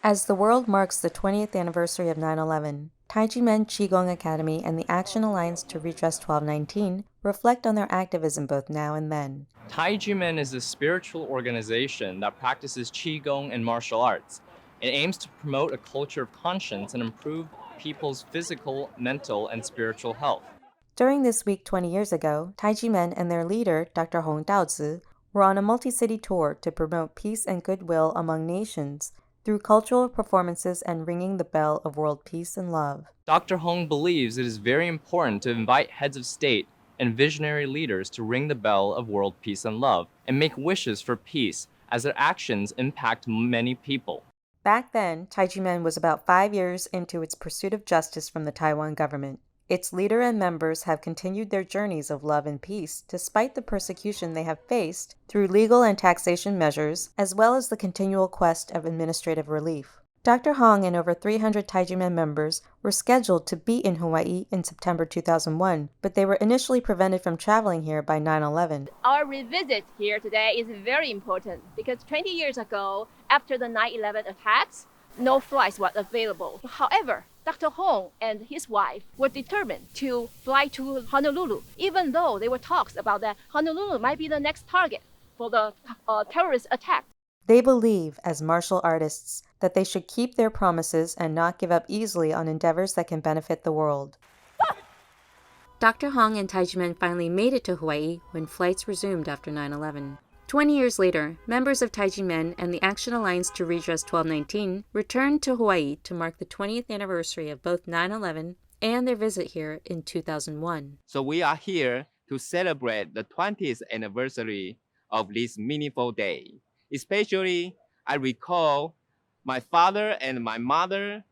As the world marks the 20th anniversary of 9/11, Tai Ji Men Qigong Academy and the Action Alliance to Redress 1219 reflect on their activism both now and then. Tai Ji Men is a spiritual organization that practices Qigong and martial arts. It aims to promote a culture of conscience and improve people's physical, mental, and spiritual health. During this week 20 years ago, Tai Ji Men and their leader, Dr. Tao-Tze, were on a multi-city tour to promote peace and goodwill among nations through cultural performances and ringing the bell of world peace and love. Dr. Hong believes it is very important to invite heads of state and visionary leaders to ring the bell of world peace and love and make wishes for peace as their actions impact many people. Back then, Tai Ji Men was about 5 years into its pursuit of justice from the Taiwan government. Its leader and members have continued their journeys of love and peace despite the persecution they have faced through legal and taxation measures, as well as the continual quest of administrative relief. Dr. Hong and over 300 Tai Ji Men members were scheduled to be in Hawaii in September 2001, but they were initially prevented from traveling here by 9/11. Our revisit here today is very important because 20 years ago, after the 9/11 attacks, no flights were available. However, Dr. Hong and his wife were determined to fly to Honolulu, even though there were talks about that Honolulu might be the next target for the terrorist attack. They believe, as martial artists, that they should keep their promises and not give up easily on endeavors that can benefit the world. Dr. Hong and Tai Ji Men finally made it to Hawaii when flights resumed after 9/11. 20 years later, members of Tai Ji Men and the Action Alliance to Redress 1219 returned to Hawaii to mark the 20th anniversary of both 9/11 and their visit here in 2001. So we are here to celebrate the 20th anniversary of this meaningful day. Especially, I recall my father and my mother,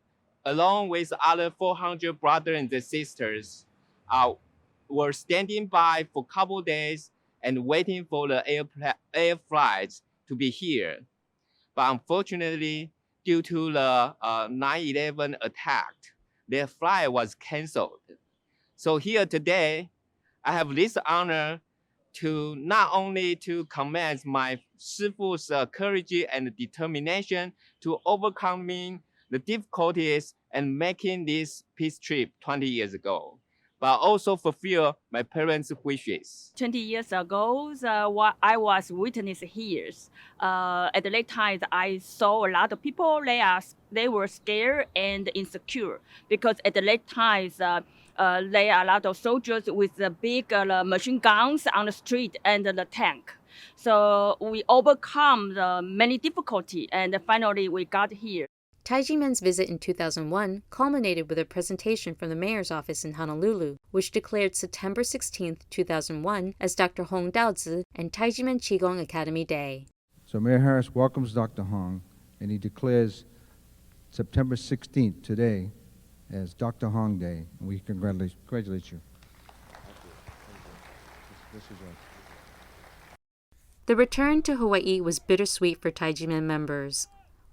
along with other 400 brothers and sisters, were standing by for a couple days and waiting for the air flights to be here. But unfortunately, due to the 9/11 attack, their flight was canceled. So here today, I have this honor to not only to commend my shifu's courage and determination to overcoming the difficulties and making this peace trip 20 years ago, but also fulfill my parents' wishes. 20 years ago, what I was witness here. At that time, I saw a lot of people, they were scared and insecure because at that time, there are a lot of soldiers with the big machine guns on the street and the tank. So we overcome the many difficulties and finally we got here. Tai Ji Men's visit in 2001 culminated with a presentation from the mayor's office in Honolulu, which declared September 16, 2001 as Dr. Hong Tao-Tze and Tai Ji Men Qigong Academy Day. So Mayor Harris welcomes Dr. Hong, and he declares September 16th today as Dr. Hong Day, and we congratulate you. The return to Hawaii was bittersweet for Tai Ji Men members.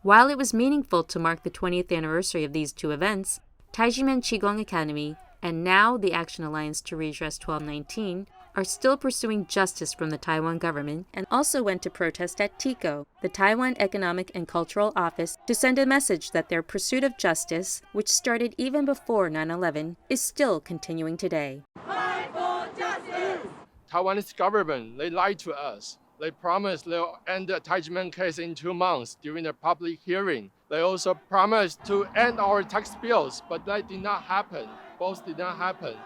While it was meaningful to mark the 20th anniversary of these two events, Tai Ji Men Qigong Academy and now the Action Alliance to Redress 1219 are still pursuing justice from the Taiwan government and also went to protest at TICO, the Taiwan Economic and Cultural Office, to send a message that their pursuit of justice, which started even before 9/11, is still continuing today. Fight for justice! Taiwanese government, they lied to us. They promised they'll end the Tai Ji Men case in 2 months during the public hearing. They also promised to end our tax bills, but that did not happen. Both did not happen.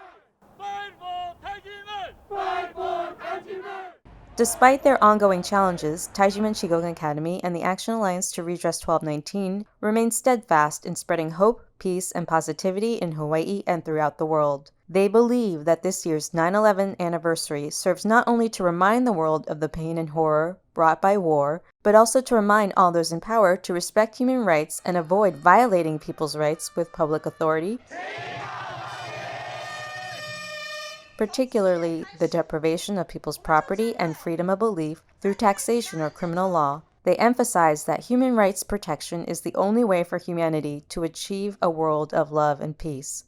Fight for Tai Ji Men! Fight for Tai Ji Men! Despite their ongoing challenges, Tai Ji Men Qigong Academy and the Action Alliance to Redress 1219 remain steadfast in spreading hope, peace, and positivity in Hawaii and throughout the world. They believe that this year's 9/11 anniversary serves not only to remind the world of the pain and horror brought by war, but also to remind all those in power to respect human rights and avoid violating people's rights with public authority, particularly the deprivation of people's property and freedom of belief through taxation or criminal law. They emphasize that human rights protection is the only way for humanity to achieve a world of love and peace.